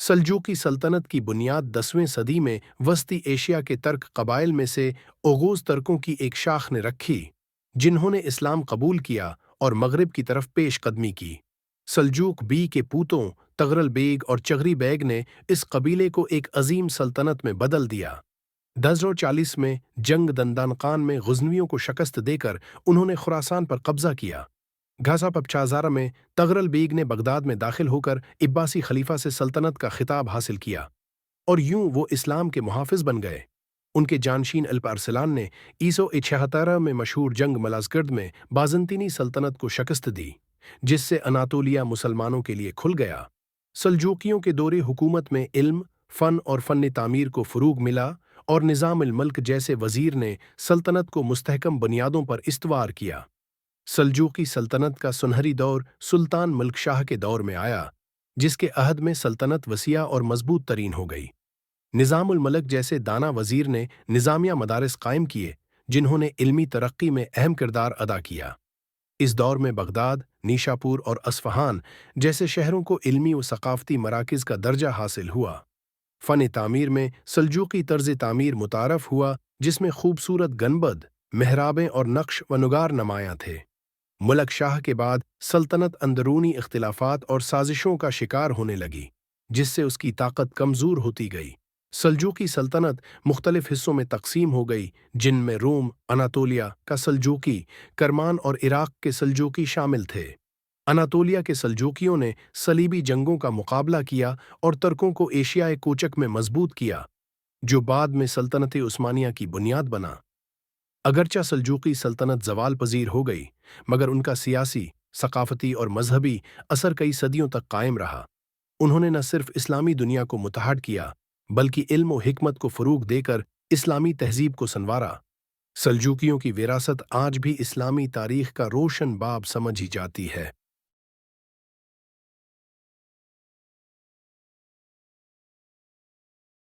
सल्जूकी सल्तनत की बुनियाद 10वीं सदी में वस्ती एशिया के तर्क कबाइल में से ओगोज़ तर्कों की एक शाख ने रखी, जिन्होंने इस्लाम कबूल किया और मगरिब की तरफ पेश कदमी की। सल्जूक बी के पूतों तगरल बेग और चगरी बेग ने इस कबीले को एक अजीम सल्तनत में बदल दिया। 1040 में जंग दंदान खान में गुज़नवियों को शिकस्त देकर उन्होंने खुरासान पर कब्जा किया। घासा पपचाज़ारा में तगरल बेग ने बगदाद में दाखिल होकर इब्बासी खलीफा से सल्तनत का खिताब हासिल किया और यूं वो इस्लाम के मुहाफिज बन गए। उनके जानशीन अल्प अरसलान ने ईसो 76 में मशहूर जंग मलाजकर्द में बाज़ंतीनी सल्तनत को शिकस्त दी, जिससे अनातोलिया मुसलमानों के लिए खुल गया। सल्जूकियों के दौरे हुकूमत में इल्म, फ़न और फ़न तामीर को फ़रूग मिला और निज़ाम अल मल्क जैसे वज़ीर ने सल्तनत को मुस्तहकम बुनियादों पर इस्तवार किया। सल्जूकी सल्तनत का सुनहरी दौर सुल्तान मल्क शाह के दौर में आया, जिसके अहद में सल्तनत वसिया और मजबूत तरीन हो गई। निज़ाम उल मलक जैसे दाना वज़ीर ने निज़ामिया मदारिस कायम किए, जिन्होंने इल्मी तरक्की में अहम किरदार अदा किया। इस दौर में बगदाद, नीशापुर और अस्फ़हान जैसे शहरों को इल्मी व सकाफ़ती मराकिज़ का दर्जा हासिल हुआ। फ़न तामीर में सल्जूकी तर्ज़ तामीर मुतारफ़ हुआ, जिसमें खूबसूरत गनबद, मेहराबें और नक्श व नुगार नमायाँ थे। मुलक शाह के बाद सल्तनत अंदरूनी इख्तिलाफात और साजिशों का शिकार होने लगी, जिससे उसकी ताकत कमज़ोर होती गई। सल्जूकी सल्तनत मुख्तलिफ हिस्सों में तकसीम हो गई, जिनमें रोम, अनातोलिया का सल्जूकी, करमान और इराक के सल्जूकी शामिल थे। अनातोलिया के सल्जूकियों ने सलीबी जंगों का मुकाबला किया और तुर्कों को एशियाई कोचक में मजबूत किया, जो बाद में सल्तनत उस्मानिया की बुनियाद बना। अगरचा सल्जूकी सल्तनत ज़वाल पजीर हो गई, मगर उनका सियासी, सकाफ़ती और मजहबी असर कई सदियों तक कायम रहा। उन्होंने न सिर्फ इस्लामी दुनिया को मुतहद किया, बल्कि इल्म और हिकमत को फ़रूग देकर इस्लामी तहज़ीब को संवारा। सल्जूकियों की विरासत आज भी इस्लामी तारीख़ का रोशन बाब समझी जाती है।